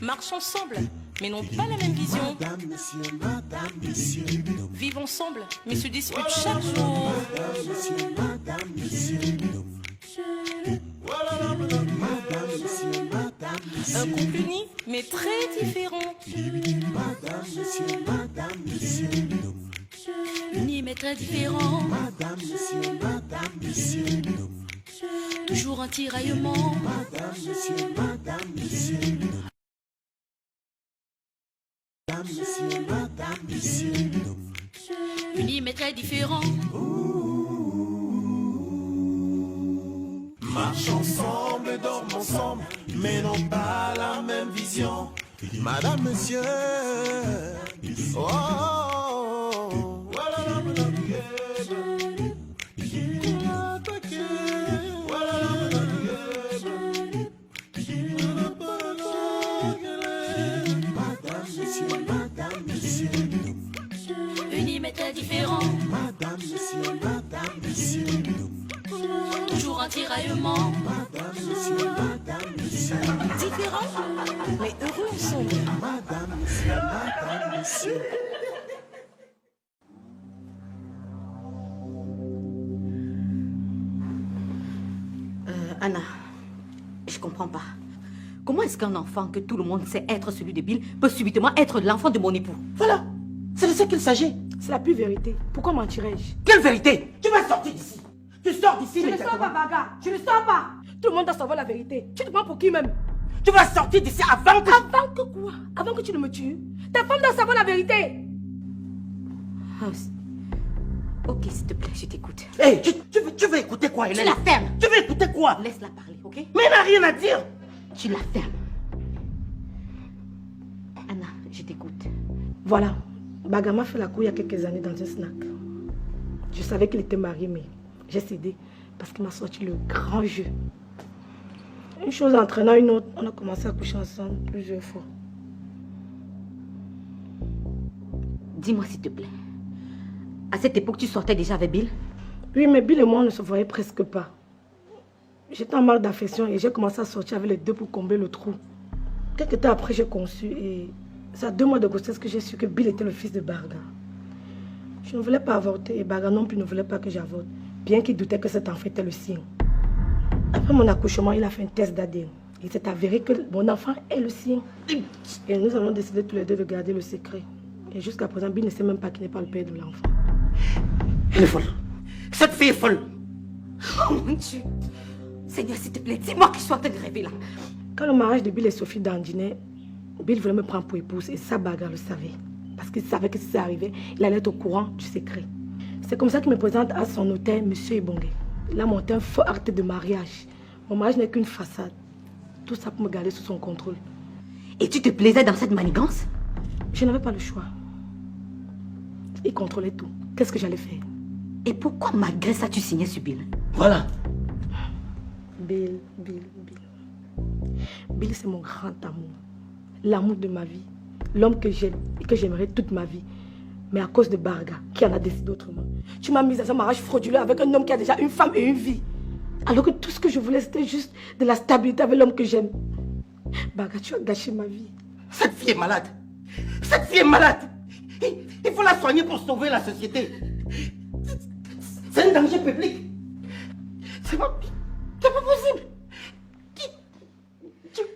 Marchent ensemble, mais n'ont pas la même vision. Vivent ensemble, mais se disputent chaque jour. Un couple uni, mais très différent. Uni, mais très différent. Toujours un tiraillement. Unis mais très différents. Marchent ensemble, dorment ensemble, mais n'ont pas la même vision. Madame, monsieur. Oh, oh, oh. Unis mais très différents. Toujours un tiraillement. Différents, mais heureux ensemble. Anna, je comprends pas. Comment est-ce qu'un enfant que tout le monde sait être celui de Bill peut subitement être l'enfant de mon époux? Voilà, c'est de ce qu'il s'agit. C'est la pure vérité. Pourquoi mentirais-je? Quelle vérité? Tu vas sortir d'ici. Tu sors d'ici. Je ne sors pas, Baga. Je ne sors pas. Tout le monde doit savoir la vérité. Tu te prends pour qui même? Tu vas sortir d'ici avant que... Avant que quoi? Avant que tu ne me tues? Ta femme doit savoir la vérité. Ok, s'il te plaît, je t'écoute. Hey, tu veux écouter quoi, Hélène? Tu la fermes. Tu veux écouter quoi? Laisse-la parler, ok? Mais elle n'a rien à dire. Tu la fermes. Anna, je t'écoute. Voilà. Baga m'a fait la cour il y a quelques années dans un snack. Je savais qu'il était marié, mais j'ai cédé parce qu'il m'a sorti le grand jeu. Une chose entraînant une autre, on a commencé à coucher ensemble plusieurs fois. Dis-moi s'il te plaît. À cette époque, tu sortais déjà avec Bill? Oui, mais Bill et moi, on ne se voyait presque pas. J'étais en manque d'affection et j'ai commencé à sortir avec les deux pour combler le trou. Quelques temps après, j'ai conçu et c'est à 2 mois de grossesse que j'ai su que Bill était le fils de Barga. Je ne voulais pas avorter et Barga non plus ne voulait pas que j'avorte, bien qu'il doutait que cet enfant était le sien. Après mon accouchement, il a fait un test d'ADN. Il s'est avéré que mon enfant est le sien. Et nous avons décidé tous les deux de garder le secret. Et jusqu'à présent, Bill ne sait même pas qu'il n'est pas le père de l'enfant. Elle est folle. Cette fille est folle. Oh mon Dieu. Seigneur, s'il te plaît, dis-moi que je suis en train de rêver là. Quand le mariage de Bill et Sophie dandinait, Bill voulait me prendre pour épouse et ça, Baga le savait. Parce qu'il savait que si ça arrivait, il allait être au courant du secret. C'est comme ça qu'il me présente à son notaire, M. Ebongue. Il a monté un faux acte de mariage. Mon mariage n'est qu'une façade. Tout ça pour me garder sous son contrôle. Et tu te plaisais dans cette manigance? Je n'avais pas le choix. Il contrôlait tout. Qu'est-ce que j'allais faire? Et pourquoi malgré ça tu signais sur Bill? Voilà. Bill. Bill, c'est mon grand amour. L'amour de ma vie. L'homme que j'aime et que j'aimerais toute ma vie. Mais à cause de Barga, qui en a décidé autrement. Tu m'as mise dans un mariage frauduleux avec un homme qui a déjà une femme et une vie. Alors que tout ce que je voulais, c'était juste de la stabilité avec l'homme que j'aime. Barga, tu as gâché ma vie. Cette fille est malade. Cette fille est malade. Il faut la soigner pour sauver la société. C'est un danger public. C'est pas possible.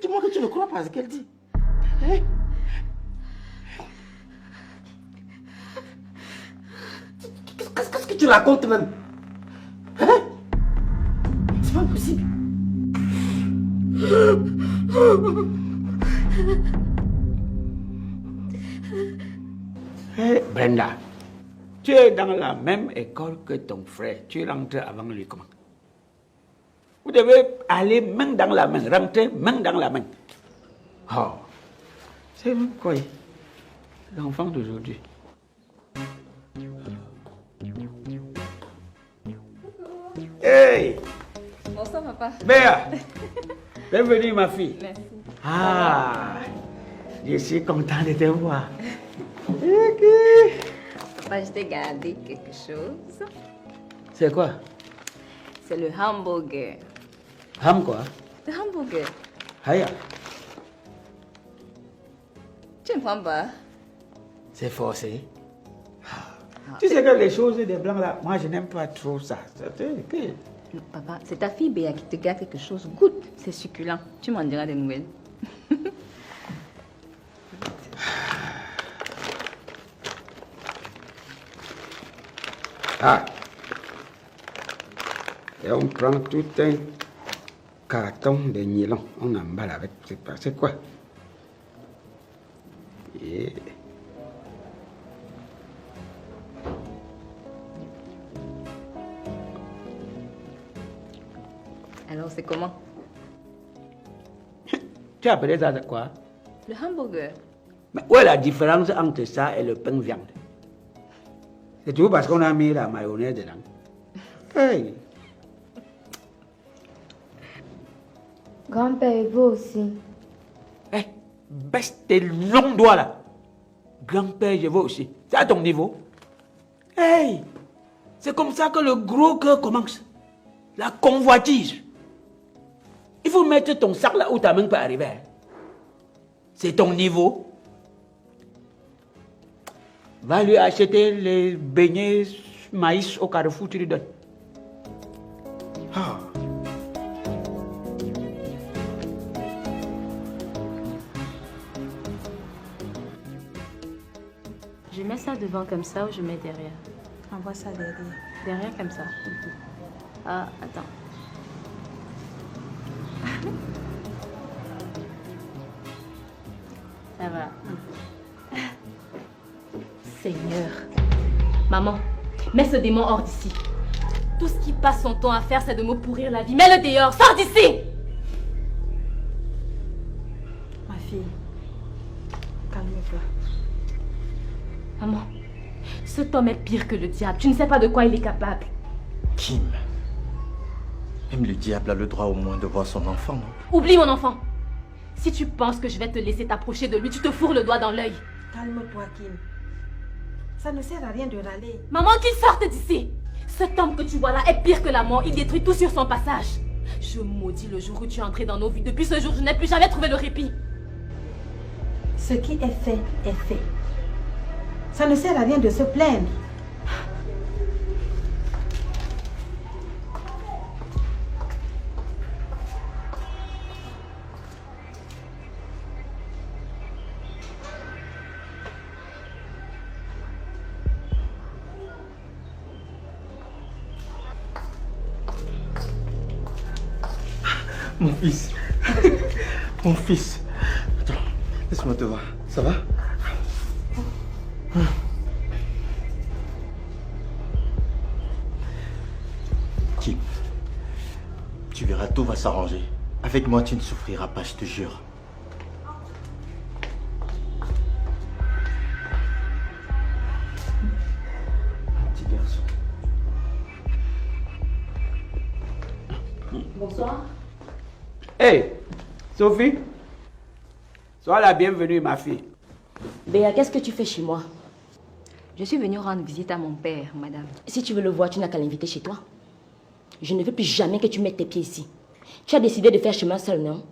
Dis-moi que tu ne crois pas à ce qu'elle dit. Hein? Qu'est-ce que tu racontes même? Hein? C'est pas possible. Hey, Brenda, tu es dans la même école que ton frère. Tu es rentré avant lui comment? Vous devez aller main dans la main, rentrer main dans la main. Oh, c'est quoi l'enfant d'aujourd'hui? Hey! Bonsoir, papa. Béa! Bienvenue, ma fille. Merci. Ah! Je suis content de te voir. Papa, je t'ai gardé quelque chose. C'est quoi? C'est le hamburger. Ham quoi? Le hamburger. Aya. Tu ne prends pas? C'est forcé. Tu sais que les choses des blancs là, moi je n'aime pas trop ça. Non, papa, c'est ta fille Béa qui te garde quelque chose. Goûte, c'est succulent. Tu m'en diras des nouvelles. Ah. Et on prend tout un carton de nylon. On emballe avec. C'est quoi? Et... Alors, c'est comment? Tu as appelé ça de quoi? Le hamburger. Mais où est la différence entre ça et le pain viande? C'est tout parce qu'on a mis la mayonnaise dedans. Hey. Grand-père, et vous aussi. Hey, baisse tes longs doigts là. Grand-père, je veux aussi. C'est à ton niveau. Hey, c'est comme ça que le gros cœur commence. La convoitise. Il faut mettre ton sac là où ta main peut arriver. C'est ton niveau. Va lui acheter les beignets maïs au Carrefour, tu lui donnes. Ah. Je mets ça devant comme ça ou je mets derrière? Envoie ça derrière. Derrière comme ça. Ah, attends. Ça va. Seigneur. Maman, mets ce démon hors d'ici. Tout ce qu'il passe son temps à faire, c'est de me pourrir la vie. Mets-le dehors, sors d'ici! Ma fille, calme-toi. Maman, cet homme est pire que le diable. Tu ne sais pas de quoi il est capable. Kim, même le diable a le droit au moins de voir son enfant, non? Oublie mon enfant. Si tu penses que je vais te laisser t'approcher de lui, tu te fourres le doigt dans l'œil. Calme-toi, Kim. Ça ne sert à rien de râler. Maman, qu'il sorte d'ici. Cet homme que tu vois là est pire que la mort. Il détruit tout sur son passage. Je maudis le jour où tu es entré dans nos vies. Depuis ce jour, je n'ai plus jamais trouvé le répit. Ce qui est fait, est fait. Ça ne sert à rien de se plaindre. Mon fils. Mon fils. Attends, laisse-moi te voir. Ça va? Kim, tu verras, tout va s'arranger. Avec moi, tu ne souffriras pas, je te jure. Petit garçon. Bonsoir. Hey, Sophie. Sois la bienvenue, ma fille. Béa, qu'est-ce que tu fais chez moi? Je suis venue rendre visite à mon père, madame. Si tu veux le voir, tu n'as qu'à l'inviter chez toi. Je ne veux plus jamais que tu mettes tes pieds ici. Tu as décidé de faire chemin seul, non?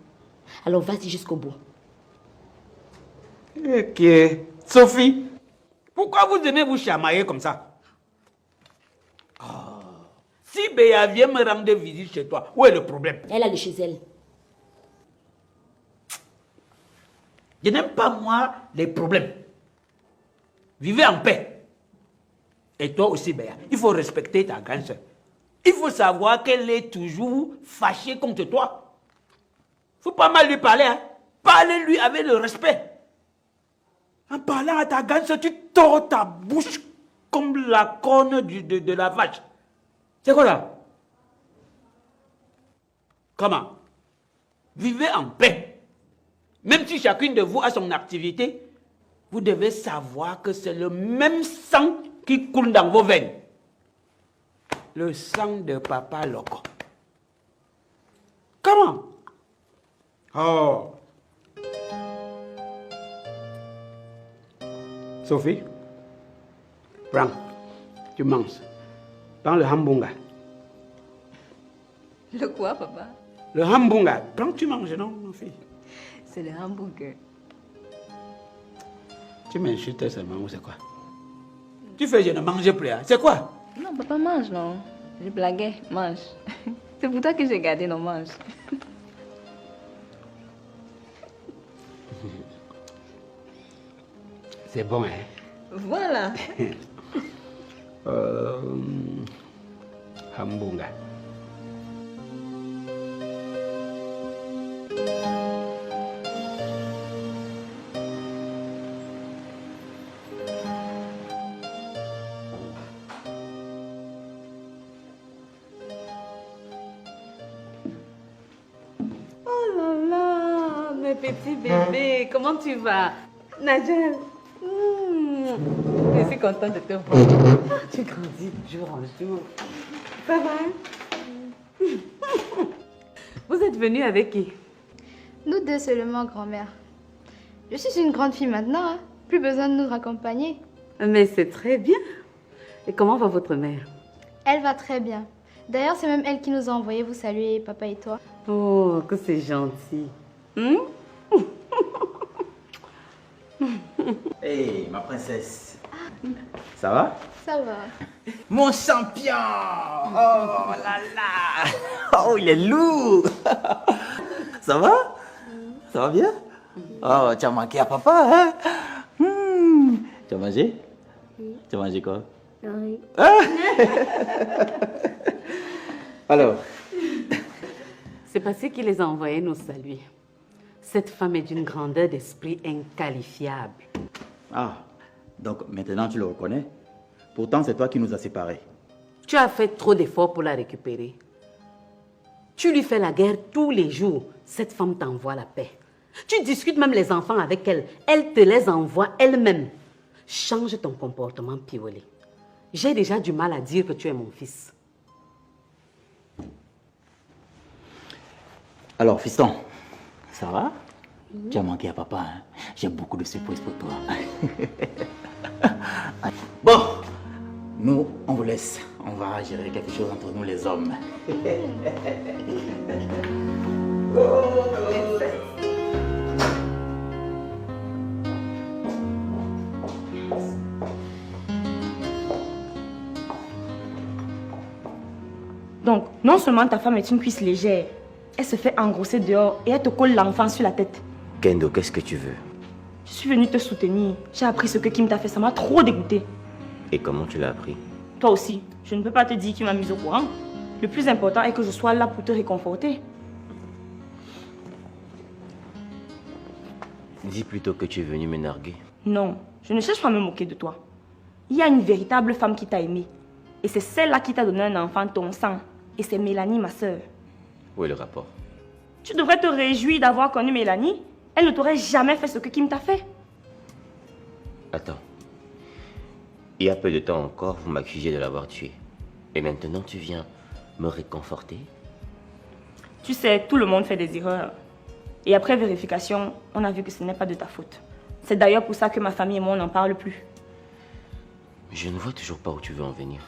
Alors vas-y jusqu'au bout. Ok. Sophie, pourquoi vous aimez vous chamailler comme ça? Si Béa vient me rendre visite chez toi, où est le problème? Elle a le chez elle. Je n'aime pas, moi, les problèmes. Vivez en paix. Et toi aussi, Béa, il faut respecter ta grande sœur. Il faut savoir qu'elle est toujours fâchée contre toi. Il ne faut pas mal lui parler. Hein? Parlez-lui avec le respect. En parlant à ta grande sœur, tu tords ta bouche comme la corne de la vache. C'est quoi là? Comment? Vivez en paix. Même si chacune de vous a son activité, vous devez savoir que c'est le même sang qui coule dans vos veines. Le sang de Papa Loco. Comment? Oh. Sophie, prends, tu manges. Prends le hambunga. Le quoi, papa? Le hambunga. Prends, tu manges, non, ma fille? C'est le hamburger. Tu m'insultes seulement ou c'est quoi? Tu fais, je ne mange plus. Hein. C'est quoi? Non, papa mange, non. Je blaguais, mange. C'est pour toi que j'ai gardé, non, mange. C'est bon, hein? Voilà. Hamburger. Oh là là, mes petits bébés, comment tu vas? Nadjel, je suis contente de te voir. Tu grandis de jour en jour. Ça va? Vous êtes venus avec qui? Nous deux seulement, grand-mère. Je suis une grande fille maintenant, hein. Plus besoin de nous raccompagner. Mais c'est très bien. Et comment va votre mère? Elle va très bien. D'ailleurs, c'est même elle qui nous a envoyé vous saluer, papa et toi. Oh, que c'est gentil. Hey, ma princesse. Ça va? Ça va. Mon champion! Oh là là! Oh, il est lourd! Ça va? Ça va bien? Oh, tu as manqué à papa, hein? Tu as mangé? Oui. Tu as mangé quoi? Oui. Alors? C'est parce qu'il les a envoyés nous saluer. Cette femme est d'une grandeur d'esprit inqualifiable. Ah, donc maintenant tu le reconnais? Pourtant, c'est toi qui nous as séparés. Tu as fait trop d'efforts pour la récupérer. Tu lui fais la guerre tous les jours. Cette femme t'envoie la paix. Tu discutes même les enfants avec elle. Elle te les envoie elle-même. Change ton comportement, Piolé. J'ai déjà du mal à dire que tu es mon fils. Alors, fiston, ça va? Tu as manqué à papa, hein? J'ai beaucoup de surprises pour toi. Bon, nous, on vous laisse. On va gérer quelque chose entre nous les hommes. Donc, non seulement ta femme est une cuisse légère, elle se fait engrosser dehors et elle te colle l'enfant sur la tête. Kendo, qu'est-ce que tu veux? Je suis venue te soutenir. J'ai appris ce que Kim t'a fait, ça m'a trop dégoûté. Et comment tu l'as appris? Toi aussi, je ne peux pas te dire qui m'a mise au courant. Le plus important est que je sois là pour te réconforter. Dis plutôt que tu es venu me narguer. Non, je ne cherche pas à me moquer de toi. Il y a une véritable femme qui t'a aimé. Et c'est celle-là qui t'a donné un enfant, ton sang. Et c'est Mélanie, ma sœur. Où est le rapport? Tu devrais te réjouir d'avoir connu Mélanie. Elle ne t'aurait jamais fait ce que Kim t'a fait. Attends. Il y a peu de temps encore, vous m'accusiez de l'avoir tué. Et maintenant, tu viens me réconforter? Tu sais, tout le monde fait des erreurs. Et après vérification, on a vu que ce n'est pas de ta faute. C'est d'ailleurs pour ça que ma famille et moi, on n'en parle plus. Je ne vois toujours pas où tu veux en venir.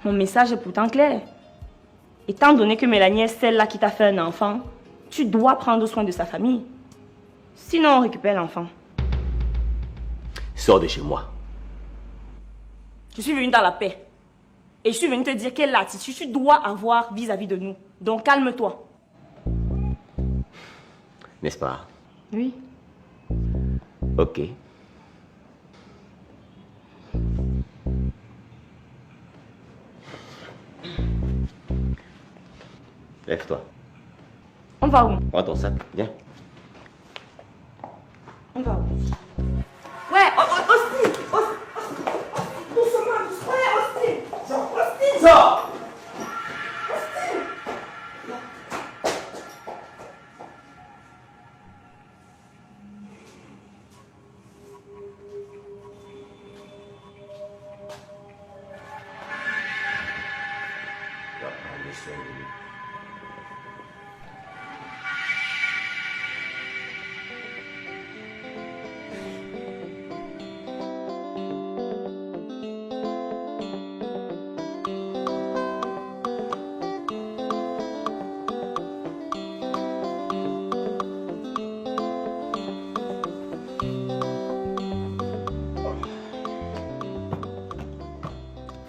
Mon message est pourtant clair. Étant donné que Mélanie est celle-là qui t'a fait un enfant, tu dois prendre soin de sa famille. Sinon, on récupère l'enfant. Sors de chez moi. Je suis venue dans la paix. Et je suis venue te dire quelle attitude tu dois avoir vis-à-vis de nous. Donc calme-toi. N'est-ce pas? Oui. Ok. Lève-toi. On va où? Prends ton sac, viens. On va où? Ouais, Sors!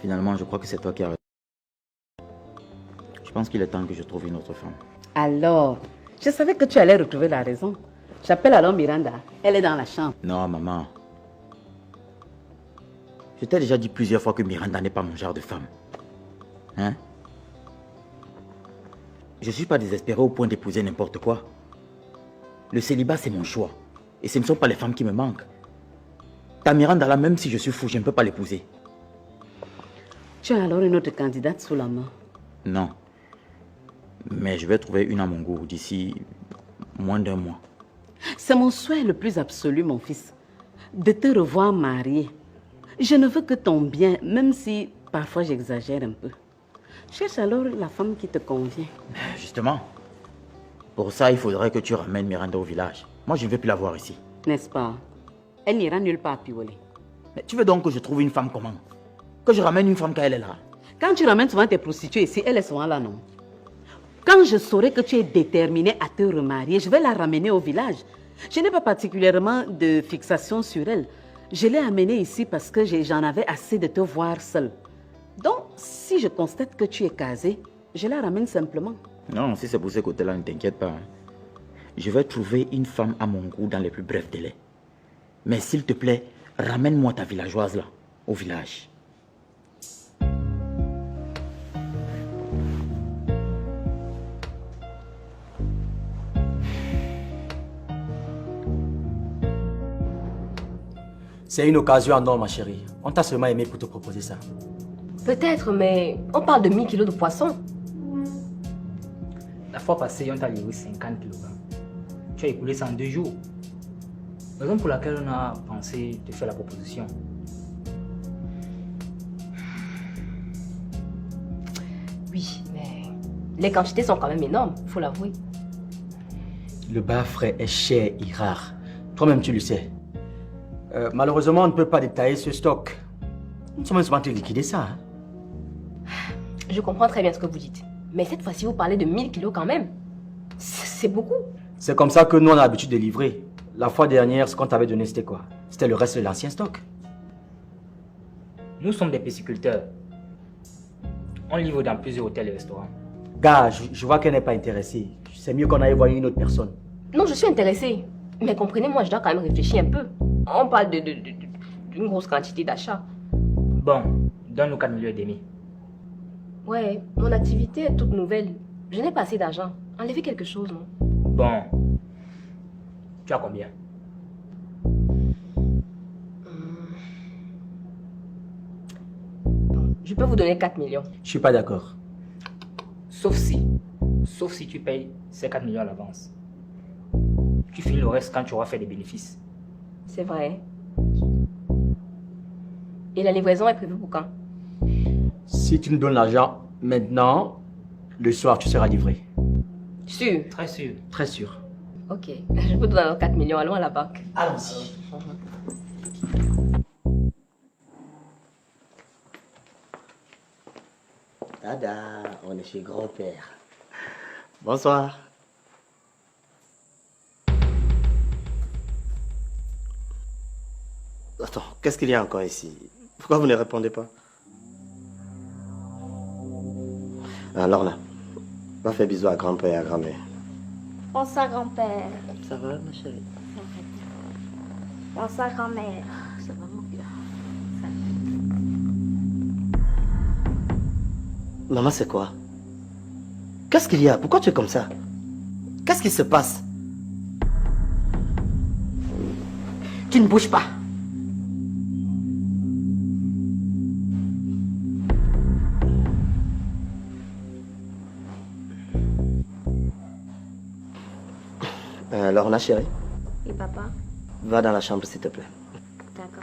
Finalement, je crois que c'est toi qui as raison. Je pense qu'il est temps que je trouve une autre femme. Alors, je savais que tu allais retrouver la raison. J'appelle alors Miranda. Elle est dans la chambre. Non, maman. Je t'ai déjà dit plusieurs fois que Miranda n'est pas mon genre de femme. Hein? Je ne suis pas désespéré au point d'épouser n'importe quoi. Le célibat, c'est mon choix. Et ce ne sont pas les femmes qui me manquent. Ta Miranda, là, même si je suis fou, je ne peux pas l'épouser. Tu as alors une autre candidate sous la main? Non. Mais je vais trouver une à mon goût d'ici moins d'1 mois. C'est mon souhait le plus absolu, mon fils, de te revoir marié. Je ne veux que ton bien, même si parfois j'exagère un peu. Cherche alors la femme qui te convient. Justement, pour ça, il faudrait que tu ramènes Miranda au village. Moi, je ne vais plus la voir ici. N'est-ce pas? Elle n'ira nulle part pivoler. Mais tu veux donc que je trouve une femme comment? Que je ramène une femme quand elle est là? Quand tu ramènes souvent tes prostituées ici, elle est souvent là, non? Quand je saurai que tu es déterminé à te remarier, je vais la ramener au village. Je n'ai pas particulièrement de fixation sur elle. Je l'ai amenée ici parce que j'en avais assez de te voir seule. Donc, si je constate que tu es casée, je la ramène simplement. Non, si c'est pour ce côté-là, ne t'inquiète pas. Je vais trouver une femme à mon goût dans les plus brefs délais. Mais s'il te plaît, ramène-moi ta villageoise là, au village. C'est une occasion en or, ma chérie. On t'a seulement aimé pour te proposer ça. Peut-être, mais on parle de 1000 kilos de poisson. La fois passée, on t'a livré 50 kg. Tu as écoulé ça en 2 jours. Raison pour laquelle on a pensé te faire la proposition. Oui, mais les quantités sont quand même énormes, il faut l'avouer. Le bas frais est cher et rare. Toi-même, tu le sais. Malheureusement, on ne peut pas détailler ce stock. Nous sommes souvent te liquider ça. Hein? Je comprends très bien ce que vous dites. Mais cette fois-ci, vous parlez de 1000 kilos quand même. C'est beaucoup. C'est comme ça que nous, on a l'habitude de livrer. La fois dernière, ce qu'on t'avait donné, c'était quoi? C'était le reste de l'ancien stock. Nous sommes des pisciculteurs. On livre dans plusieurs hôtels et restaurants. Gars, je vois qu'elle n'est pas intéressée. C'est mieux qu'on aille voir une autre personne. Non, je suis intéressée. Mais comprenez-moi, je dois quand même réfléchir un peu. On parle d'une grosse quantité d'achats. Bon, donne-nous 4,5 millions. Ouais, mon activité est toute nouvelle. Je n'ai pas assez d'argent. Enlevez quelque chose, non? Bon. Tu as combien? Bon, je peux vous donner 4 millions. Je suis pas d'accord. Sauf si tu payes ces 4 millions à l'avance. Tu finis le reste quand tu auras fait des bénéfices. C'est vrai. Et la livraison est prévue pour quand? Si tu nous donnes l'argent maintenant, le soir, tu seras livré. Sûr? Très sûr. Très sûr. Ok, je peux donner 4 millions. Allons à la banque. Allons-y. Tada, on est chez grand-père. Bonsoir. Attends, qu'est-ce qu'il y a encore ici? Pourquoi vous ne répondez pas? Alors là, va faire bisous à grand-père et à grand-mère. Bonsoir, grand-père. Ça va, ma chérie? Bonsoir, grand-mère. Ça va, mon gars. Maman, c'est quoi? Qu'est-ce qu'il y a? Pourquoi tu es comme ça? Qu'est-ce qui se passe? Tu ne bouges pas. Lorna, chérie, Et papa? va dans la chambre, s'il te plaît. D'accord.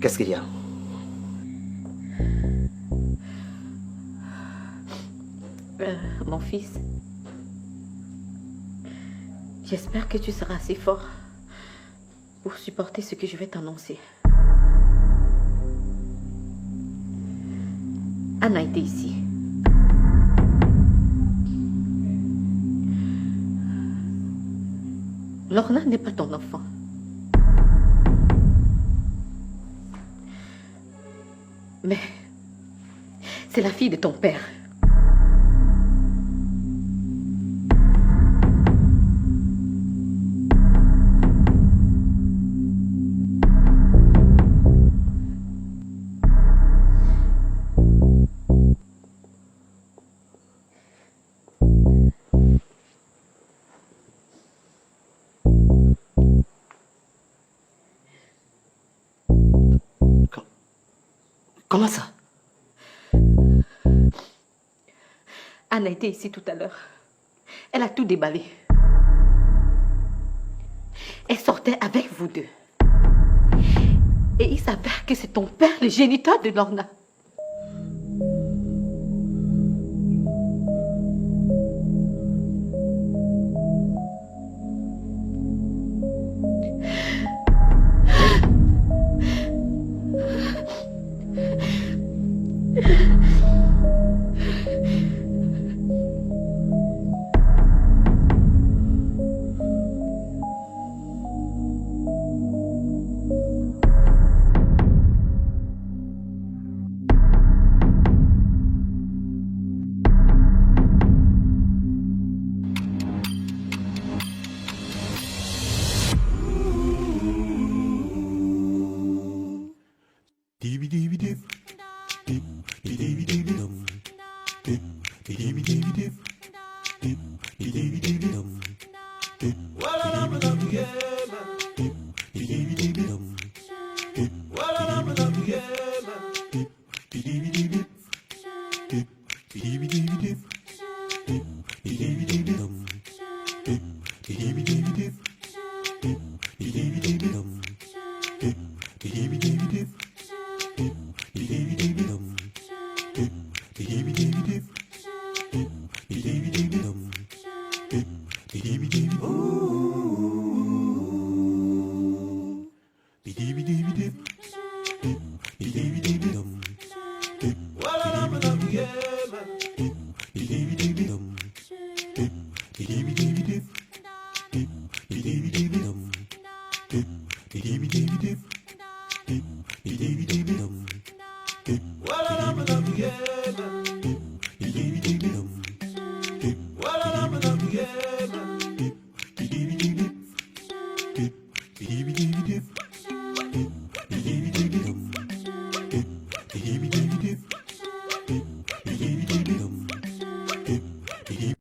Qu'est-ce qu'il y a? Mon fils, j'espère que tu seras assez fort pour supporter ce que je vais t'annoncer. Anna était ici. Lorna n'est pas ton enfant. Mais c'est la fille de ton père. Comment ça? Anne a été ici tout à l'heure. Elle a tout déballé. Elle sortait avec vous deux. Et il s'avère que c'est ton père, le géniteur de Lorna. Dee